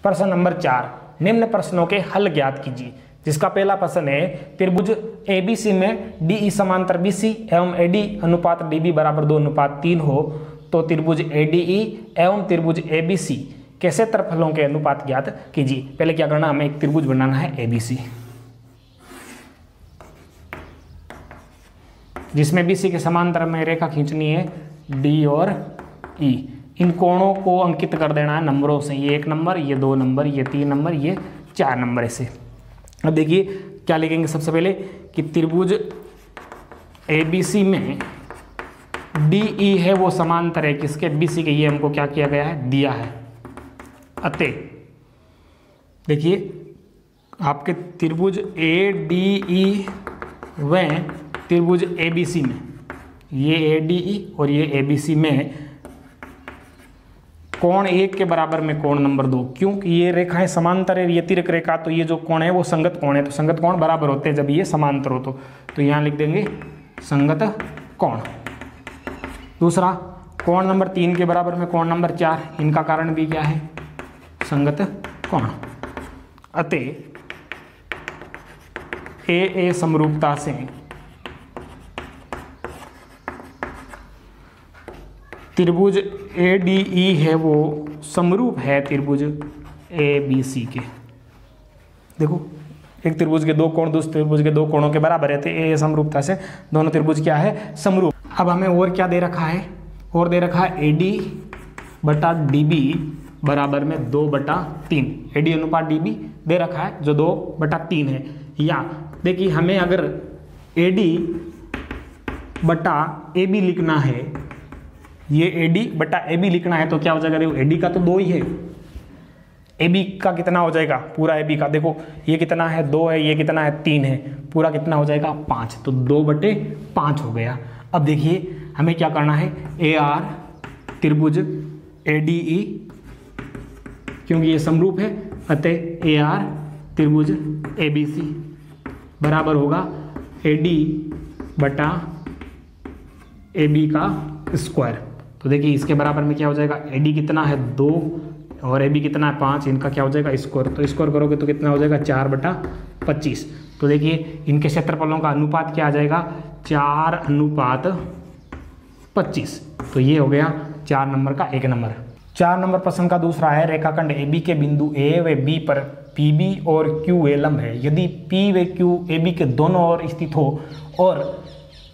प्रश्न नंबर 4, निम्न प्रश्नों के हल ज्ञात कीजिए। जिसका पहला प्रश्न है, त्रिभुज एबीसी में डीई समांतर बीसी एवं एडी अनुपात डीबी बराबर 2:3 हो तो त्रिभुज एडीई एवं त्रिभुज एबीसी के क्षेत्रफलों के अनुपात ज्ञात कीजिए। पहले क्या करना, हमें एक त्रिभुज बनाना है एबीसी, जिसमें बीसी के समांतर में रेखा खींचनी है डी और ई। इन कोणों को अंकित कर देना है नंबरों से, ये 1 नंबर, ये 2 नंबर, ये 3 नंबर, ये 4 नंबर ऐसे। अब देखिए क्या लिखेंगे सबसे पहले कि त्रिभुज एबीसी में डीई है वो समांतर है किसके, बीसी के। ये हमको क्या किया गया है, दिया है। अतः देखिए आपके त्रिभुज एडीई व त्रिभुज एबीसी में, ये एडीई और ये एबीसी में कोण 1 के बराबर में कोण नंबर 2, क्योंकि ये रेखाएं समांतर है, ये तिरक रेखा, तो ये जो कोण है वो संगत कोण है, तो संगत कोण बराबर होते हैं जब ये समांतर हो तो यहाँ लिख देंगे संगत कोण। दूसरा, कोण नंबर 3 के बराबर में कोण नंबर 4, इनका कारण भी क्या है, संगत कोण। अतः ए समरूपता से त्रिभुज एडीई है वो समरूप है त्रिभुज एबीसी के। देखो एक त्रिभुज के 2 कोण दूसरे त्रिभुज के 2 कोणों के बराबर रहते, ए समरूपता से दोनों त्रिभुज क्या है, समरूप। अब हमें और क्या दे रखा है, और दे रखा है एडी बटा डीबी बराबर में 2/3, एडी अनुपात डीबी दे रखा है जो 2/3 है। या देखिए हमें अगर एडी बटा एबी लिखना है, ये एडी बटा एबी लिखना है तो क्या हो जाएगा, देखो एडी का तो 2 ही है, एबी का कितना हो जाएगा, पूरा एबी का देखो ये कितना है 2 है, ये कितना है 3 है, पूरा कितना हो जाएगा 5, तो 2/5 हो गया। अब देखिए हमें क्या करना है, ए आर त्रिभुज एडीई, क्योंकि ये समरूप है, अतः ए आर त्रिभुज एबीसी बराबर होगा एडी बटा एबी का स्क्वायर। तो देखिए इसके बराबर में क्या हो जाएगा, एडी कितना है 2 और एबी कितना है 5, इनका क्या हो जाएगा स्क्वायर, तो स्क्वायर करोगे तो कितना हो जाएगा 4/25। तो देखिए इनके क्षेत्रफलों का अनुपात क्या आ जाएगा, 4:25। तो ये हो गया 4 नंबर का 1 नंबर। 4 नंबर प्रश्न का दूसरा है, रेखाखंड AB के बिंदु A व B पर PB और QA लंब है। यदि P व Q AB के दोनों ओर स्थित हो और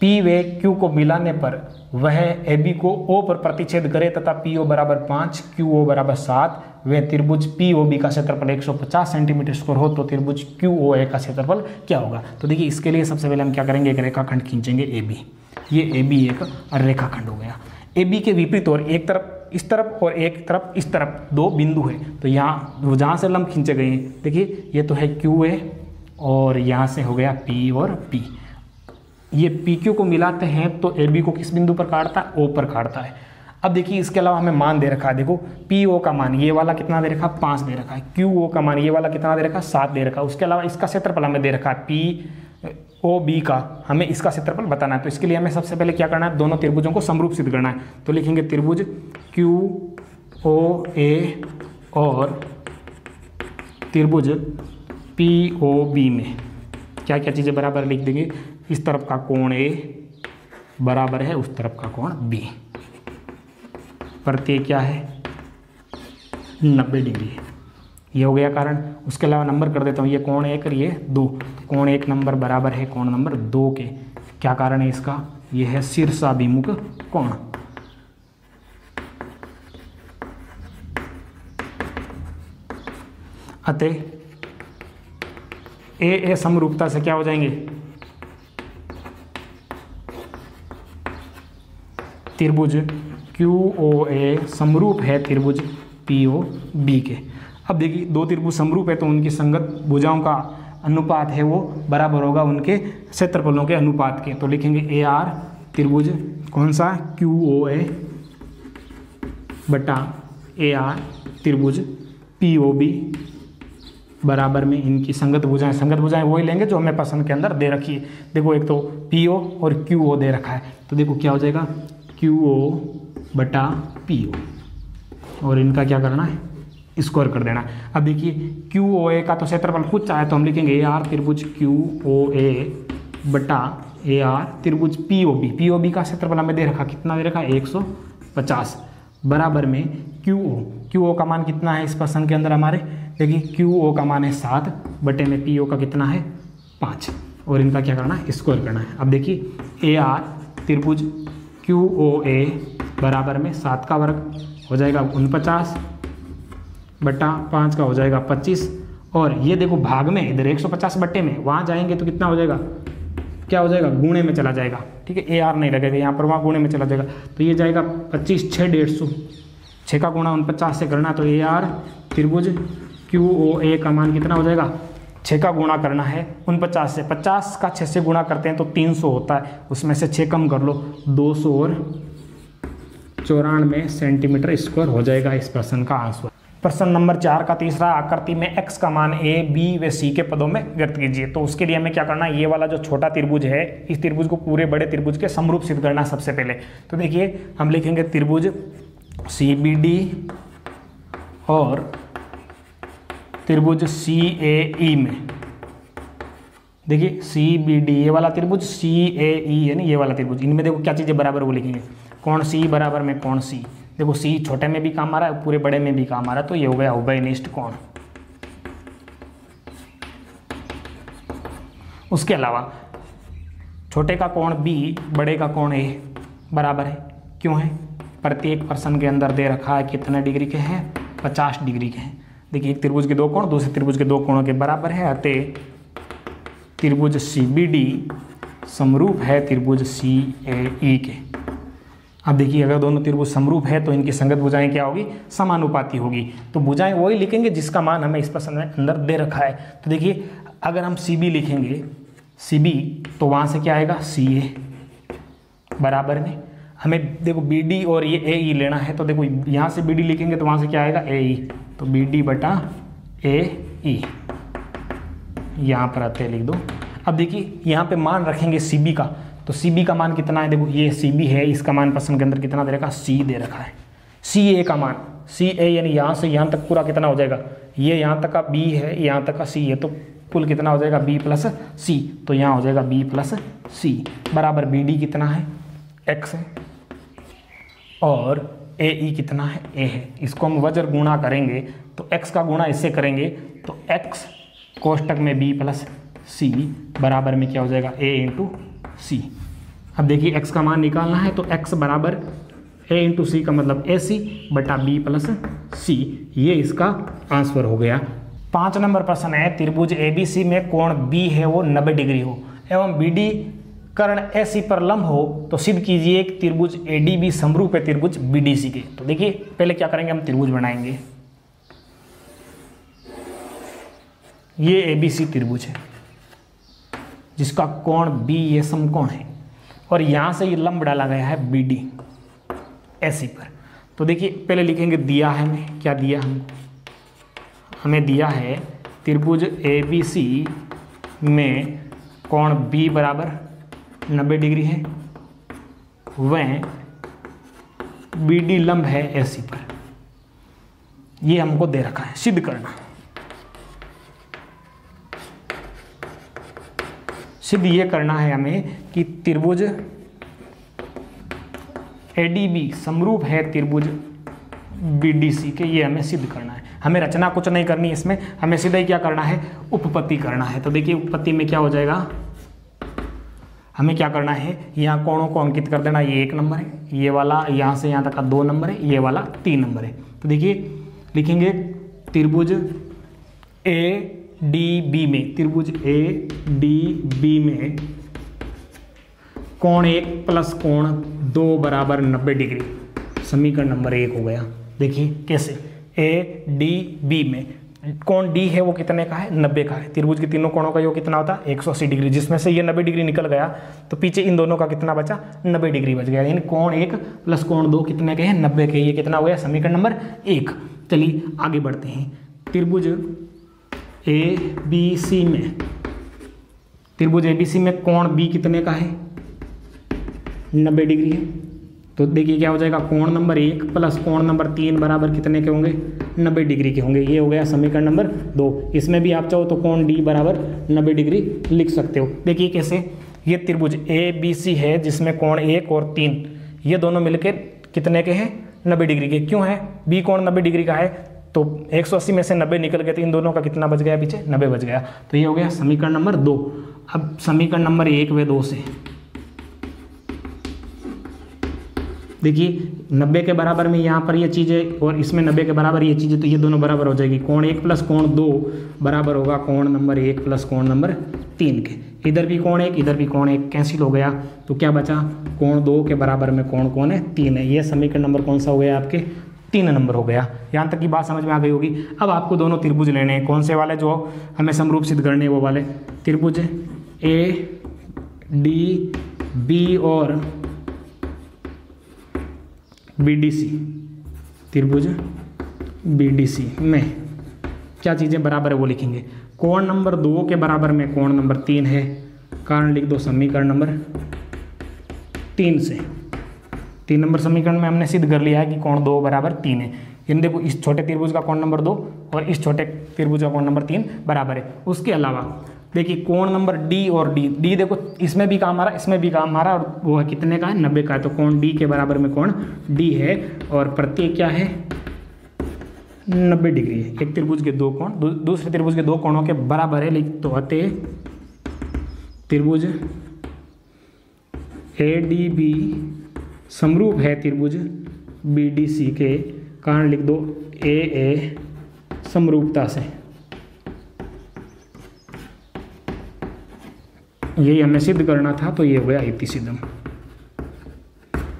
P व Q को मिलाने पर वह AB को O पर प्रतिच्छेद करे तथा PO बराबर 5, QO बराबर 7, व त्रिभुज POB का क्षेत्रफल 150 सेंटीमीटर स्क्वायर हो तो त्रिभुज QOA का क्षेत्रफल क्या होगा। तो देखिए इसके लिए सबसे पहले हम क्या करेंगे, एक रेखाखंड खींचेंगे AB। ये AB एक रेखाखंड हो गया। AB के विपरीत और एक तरफ इस तरफ और एक तरफ इस तरफ 2 बिंदु है, तो यहाँ जहाँ से लंब खींचे गए हैं, देखिए ये तो है QA और यहाँ से हो गया P और P। ये PQ को मिलाते हैं तो AB को किस बिंदु पर काटता है, O पर काटता है। अब देखिए इसके अलावा हमें मान दे रखा है, देखो PO का मान ये वाला कितना दे रखा है 5 दे रखा है, QO का मान ये वाला कितना दे रखा है 7 दे रखा है। उसके अलावा इसका क्षेत्रफल हमें दे रखा है POB का, हमें इसका क्षेत्रफल बताना है। तो इसके लिए हमें सबसे पहले क्या करना है, दोनों त्रिभुजों को समरूप सिद्ध करना है। तो लिखेंगे त्रिभुज QOA और त्रिभुज POB में क्या क्या चीज़ें बराबर लिख देंगे, इस तरफ का कोण A बराबर है उस तरफ का कोण B, प्रत्येक क्या है 90 डिग्री है। ये हो गया कारण। उसके अलावा नंबर कर देता हूँ, ये कोण 1 और ये 2, कोण 1 नंबर बराबर है कोण नंबर 2 के। क्या कारण है इसका, ये है शीर्षाभिमुख कोण। अतः ए समरूपता से क्या हो जाएंगे, त्रिभुज QOA समरूप है त्रिभुज POB के। अब देखिए 2 त्रिभुज समरूप है तो उनकी संगत भुजाओं का अनुपात है वो बराबर होगा उनके क्षेत्रफलों के अनुपात के। तो लिखेंगे AR त्रिभुज कौन सा QOA बटा AR त्रिभुज POB बराबर में इनकी संगत भुजाएं वही लेंगे जो हमें प्रश्न के अंदर दे रखी है। देखो एक तो PO और QO दे रखा है, तो देखो क्या हो जाएगा QO बटा PO और इनका क्या करना है स्क्वायर कर देना। अब देखिए क्यू ओ ए का तो क्षेत्रफल पूछा है, तो हम लिखेंगे ए आर त्रिभुज क्यू ओ ए बटा ए आर त्रिभुज P O B. P O B का क्षेत्रफल हमें दे रखा, कितना दे रखा 150 बराबर में क्यू ओ का मान कितना है इस प्रश्न के अंदर हमारे, देखिए क्यू ओ का मान है 7 बटे में पी ओ का कितना है 5, और इनका क्या करना है स्क्वायर करना है। अब देखिए ए आर त्रिभुज क्यू ओ ए बराबर में 7 का वर्ग हो जाएगा 49 बटा 5 का हो जाएगा 25, और ये देखो भाग में इधर 150 बट्टे में, वहाँ जाएंगे तो कितना हो जाएगा, क्या हो जाएगा गुणे में चला जाएगा, ठीक है, ए आर नहीं लगेगा यहाँ पर, वहाँ गुणे में चला जाएगा, तो ये जाएगा 25 6 150, 6 का गुणा 49 से करना, तो ए आर त्रिभुज क्यू ओ ए का मान कितना हो जाएगा, 6 का गुणा करना है 49 से, 50 का 6 से गुणा करते हैं तो 300 होता है, उसमें से 6 कम कर लो 294 सेंटीमीटर स्क्वायर हो जाएगा इस प्रश्न का आंसर। प्रश्न नंबर 4 का तीसरा, आकृति में x का मान a, b व c के पदों में व्यक्त कीजिए। तो उसके लिए हमें क्या करना है, ये वाला जो छोटा त्रिभुज है इस त्रिभुज को पूरे बड़े त्रिभुज के समरूप सिद्ध करना सबसे पहले। तो देखिए हम लिखेंगे त्रिभुज CBD और त्रिभुज CAE में, देखिए CBD ये वाला त्रिभुज, CAE यानी ये वाला त्रिभुज, इनमें देखो क्या चीज़ें बराबर वो लिखेंगे, कोण C बराबर में कोण C, देखो C छोटे में भी काम आ रहा है पूरे बड़े में भी काम आ रहा है, तो ये हो गया उभयनिष्ठ कोण। उसके अलावा छोटे का कोण B बड़े का कोण A बराबर है, क्यों है, प्रत्येक प्रश्न के अंदर दे रखा है कितने डिग्री के हैं, 50 डिग्री के हैं। देखिए एक त्रिभुज के दो कोण दूसरे त्रिभुज के दो कोणों के बराबर है, अतः त्रिभुज CBD समरूप है त्रिभुज CAE के। अब देखिए अगर दोनों त्रिभुज समरूप है तो इनकी संगत भुजाएं क्या होगी, समानुपाती होगी, तो भुजाएं वही लिखेंगे जिसका मान हमें इस प्रश्न में अंदर दे रखा है। तो देखिए अगर हम CB लिखेंगे, CB तो वहाँ से क्या आएगा CA बराबर में, हमें देखो BD और ये AE लेना है, तो देखो यहाँ से BD लिखेंगे तो वहाँ से क्या आएगा AE, तो BD बटा AE यहाँ पर आते लिख दो। अब देखिए यहाँ पे मान रखेंगे CB का, तो CB का मान कितना है, देखो ये CB है, इसका मान प्रश्न के अंदर कितना दे रखा, C दे रखा है। CA का मान, CA यानी यहाँ से यहाँ तक पूरा कितना हो जाएगा, ये यहाँ तक का B है, यहाँ तक का C है, तो कुल कितना हो जाएगा B प्लस C, तो यहाँ हो जाएगा B प्लस C बराबर BD कितना है X है और AE कितना है A है। इसको हम वज्र गुणा करेंगे तो X का गुणा इससे करेंगे तो X कोष्टक में B प्लस C बराबर में क्या हो जाएगा A इंटू C। अब देखिए x का मान निकालना है तो x बराबर A इंटू C का मतलब AC बटा B प्लस C, ये इसका आंसर हो गया। 5 नंबर प्रश्न है, त्रिभुज ABC में कोण B है वो 90 डिग्री हो एवं BD कर्ण AC पर लंब हो तो सिद्ध कीजिए एक त्रिभुज ADB समरूप है त्रिभुज BDC के। तो देखिए पहले क्या करेंगे, हम त्रिभुज बनाएंगे, ये ABC त्रिभुज है जिसका कोण B ये समकोण है और यहाँ से ये लंब डाला गया है BD AC पर। तो देखिए पहले लिखेंगे, दिया है हमें, क्या दिया हमें दिया है त्रिभुज ABC में कोण B बराबर 90 डिग्री है, वह BD लंब है AC पर, ये हमको दे रखा है, सिद्ध करना। सिद्ध ये करना है हमें कि त्रिभुज ADB समरूप है त्रिभुज BDC के, ये हमें सिद्ध करना है। हमें रचना कुछ नहीं करनी इसमें, हमें सीधा ही क्या करना है, उपपत्ति करना है। तो देखिए उपपत्ति में क्या हो जाएगा, हमें क्या करना है, यहाँ कोणों को अंकित कर देना, ये 1 नंबर है, ये वाला यहाँ से यहाँ तक का 2 नंबर है, ये वाला 3 नंबर है। तो देखिए लिखेंगे त्रिभुज ADB में, त्रिभुज ADB में कोण 1 प्लस कोण 2 बराबर 90 डिग्री, समीकरण नंबर 1 हो गया। देखिए कैसे, ADB में कोण D है वो कितने का है, 90 का है, त्रिभुज के तीनों कोणों का योग कितना होता है 180 डिग्री, जिसमें से ये 90 डिग्री निकल गया तो पीछे इन दोनों का कितना बचा, 90 डिग्री बच गया, यानी कोण 1 प्लस कोण 2 कितने के हैं, 90 के, ये कितना हो गया समीकरण नंबर 1। चलिए आगे बढ़ते हैं, त्रिभुज ABC में, त्रिभुज ABC में कोण B कितने का है, 90 डिग्री है, तो देखिए क्या हो जाएगा, कोण नंबर 1 प्लस कोण नंबर 3 बराबर कितने के होंगे, 90 डिग्री के होंगे। ये हो गया समीकरण नंबर 2। इसमें भी आप चाहो तो कोण डी बराबर 90 डिग्री लिख सकते हो। देखिए कैसे, ये त्रिभुज ABC है जिसमें कोण 1 और 3 ये दोनों मिलकर कितने के हैं, 90 डिग्री के। क्यों है, बी कोण 90 डिग्री का है, तो 180 में से 90 निकल गए तो इन दोनों का कितना बच गया पीछे, 90 बच गया। तो ये हो गया समीकरण नंबर 2। अब समीकरण नंबर 1 व 2 से देखिए 90 के बराबर में यहाँ पर ये चीज़ें और इसमें 90 के बराबर ये चीज़ें, तो ये दोनों बराबर हो जाएगी। कोण 1 प्लस कोण 2 बराबर होगा कोण नंबर 1 प्लस कोण नंबर 3 के। इधर भी कोण 1 इधर भी कोण 1 कैंसिल हो गया, तो क्या बचा, कोण 2 के बराबर में कोण कौन है, 3 है। ये समीकरण नंबर कौन सा हो गया आपके, 3 नंबर हो गया। यहाँ तक की बात समझ में आ गई होगी। अब आपको दोनों त्रिभुज लेने हैं, कौन से वाले, जो हमें समरूप सिद्ध करने हैं वो वाले। त्रिभुज ADB और BDC, त्रिभुज BDC में क्या चीज़ें बराबर है वो लिखेंगे। कोण नंबर 2 के बराबर में कोण नंबर 3 है, कारण लिख दो समीकरण नंबर 3 से। 3 नंबर समीकरण में हमने सिद्ध कर लिया है कि कोण 2 बराबर 3 है। इन देखो, इस छोटे त्रिभुज का कोण नंबर 2 और इस छोटे त्रिभुज का कोण नंबर 3 बराबर है। उसके अलावा देखिए कोण नंबर D और D देखो, इसमें भी काम आ रहा है इसमें भी काम आ रहा है, और वो है कितने का है, 90 का है। तो कोण D के बराबर में कोण D है और प्रत्येक क्या है, 90 डिग्री है। एक त्रिभुज के दो कोण दूसरे त्रिभुज के दो कोणों के बराबर है, लिख तो अतः त्रिभुज ADB समरूप है त्रिभुज BDC के, कारण लिख दो AA समरूपता से। यही हमें सिद्ध करना था, तो ये हो गया इति सिद्धम।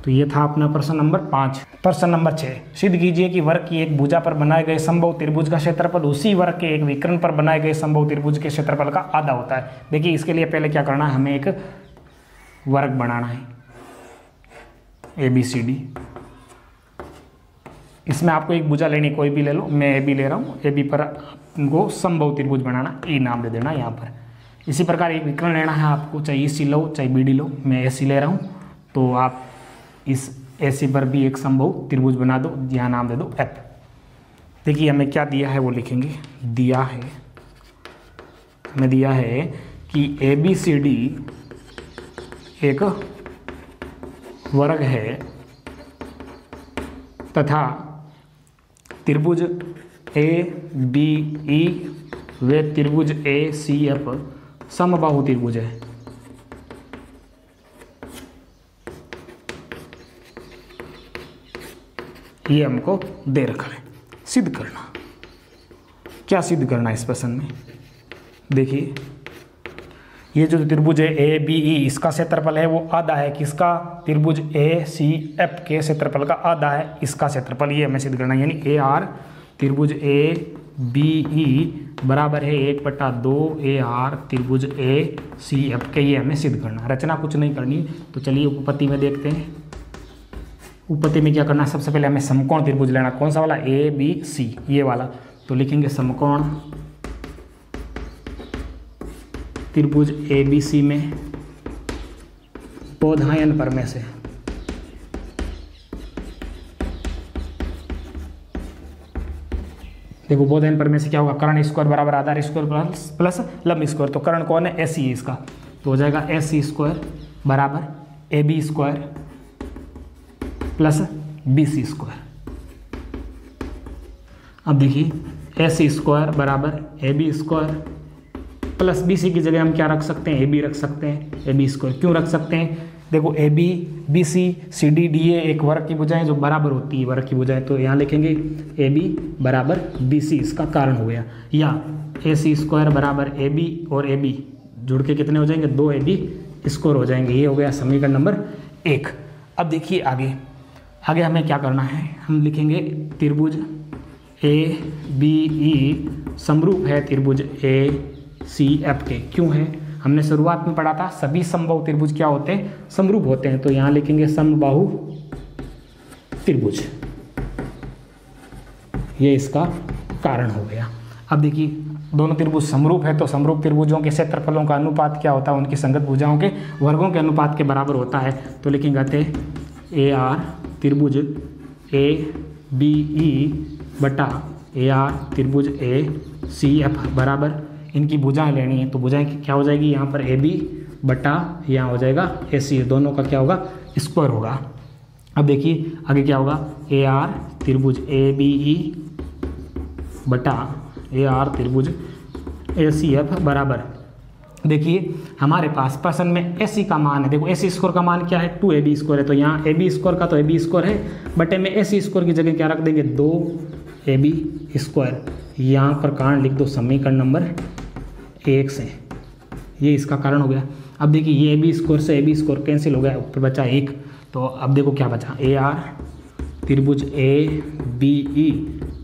तो ये था अपना प्रश्न नंबर 5। प्रश्न नंबर 6, सिद्ध कीजिए कि वर्ग की एक भुजा पर बनाए गए समबाहु त्रिभुज का क्षेत्रफल उसी वर्ग के एक विकर्ण पर बनाए गए समबाहु त्रिभुज के क्षेत्रफल का आधा होता है। देखिए इसके लिए पहले क्या करना है, हमें एक वर्ग बनाना है ABCD। इसमें आपको एक भुजा लेनी, कोई भी ले लो, मैं AB ले रहा हूँ। AB पर आपको समबाहु त्रिभुज बनाना, E नाम दे देना यहाँ पर। इसी प्रकार एक विकर्ण लेना है आपको, चाहे EC लो चाहे BD लो, मैं AC ले रहा हूँ, तो आप इस AC पर भी एक समबाहु त्रिभुज बना दो, यहाँ नाम दे दो F। देखिए हमें क्या दिया है वो लिखेंगे। दिया है, हमें दिया है कि ABCD एक वर्ग है तथा त्रिभुज ABE व त्रिभुज ACF समबाहु त्रिभुज है। ये हमको दे रखा है। सिद्ध करना, क्या सिद्ध करना है इस प्रश्न में, देखिए ये जो त्रिभुज है ABE इसका क्षेत्रफल है वो आधा है किसका, त्रिभुज ACF के क्षेत्रफल का आधा है इसका क्षेत्रफल। ये हमें सिद्ध करना है, यानी AR त्रिभुज ABE बराबर है 1/2 AR त्रिभुज ACF के। ये हमें सिद्ध करना, रचना कुछ नहीं करनी। तो चलिए उपपत्ति में देखते हैं। उपपत्ति में क्या करना है, सबसे पहले हमें समकोण त्रिभुज लेना, कौन सा वाला, ABC ये वाला। तो लिखेंगे समकोण त्रिभुज ABC में बोधायन पर से देखो, बोधायन पर से क्या होगा, कर्ण स्क्वायर बराबर आधार स्क्वायर प्लस लंब स्क्वायर। तो कर्ण कौन है, AC है इसका, तो हो जाएगा AC स्क्वायर बराबर AB square plus BC square. अब देखिए AC स्क्वायर बराबर AB स्क्वायर प्लस BC की जगह हम क्या रख सकते हैं, AB रख सकते हैं, AB स्क्वायर। क्यों रख सकते हैं, देखो AB BC CD DA एक वर्ग की भुजाएं जो बराबर होती है वर्ग की भुजाएं, तो यहाँ लिखेंगे AB बराबर BC, इसका कारण हो गया। या AC स्क्वायर बराबर AB और AB जुड़ के कितने हो जाएंगे, 2AB स्क्वायर हो जाएंगे। ये हो गया समीकरण नंबर 1। अब देखिए आगे हमें क्या करना है, हम लिखेंगे त्रिभुज ABE समरूप है त्रिभुज ACF के। क्यों है, हमने शुरुआत में पढ़ा था सभी समबाहु त्रिभुज क्या होते हैं, समरूप होते हैं। तो यहाँ लिखेंगे समबाहु त्रिभुज, ये इसका कारण हो गया। अब देखिए दोनों त्रिभुज समरूप है, तो समरूप त्रिभुजों के क्षेत्रफलों का अनुपात क्या होता है, उनकी संगत भुजाओं के वर्गों के अनुपात के बराबर होता है। तो लिखेंगे अतः ए आर त्रिभुज ए बी ई बटा ए आर त्रिभुज ए सी एफ बराबर, इनकी भुजाएं लेनी है तो भुजाएं क्या हो जाएगी, यहाँ पर ए बी बटा यहाँ हो जाएगा ए सी, दोनों का क्या होगा, स्क्वायर होगा। अब देखिए आगे क्या होगा, ए आर त्रिभुज ए बी ई बटा ए आर त्रिभुज ए सी एफ बराबर, देखिए हमारे पास प्रश्न में ए सी का मान है, देखो ए सी स्क्वायर का मान क्या है, 2ab स्क्वायर है, तो यहाँ ए बी स्क्वायर का तो ए बी स्क्वायर है, बटे में ए सी स्क्वायर की जगह क्या रख देंगे, 2ab स्क्वायर, यहाँ पर कारण लिख दो समीकरण नंबर 1 से, ये इसका कारण हो गया। अब देखिए ये ए बी स्क्वायर से ए बी स्क्वायर कैंसिल हो गया, ऊपर बचा 1, तो अब देखो क्या बचा, ए आर त्रिभुज ए बी ई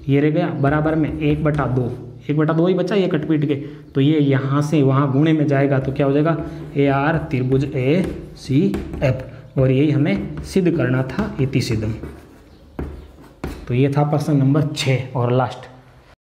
ये रह गया बराबर में 1/2, 1/2 ही बचा, ये कट पीट के, तो ये यहाँ से वहाँ गुणे में जाएगा तो क्या हो जाएगा, ए आर त्रिभुज ए सी एफ, और यही हमें सिद्ध करना था इति सिद्धम। तो ये था प्रश्न नंबर 6 और लास्ट।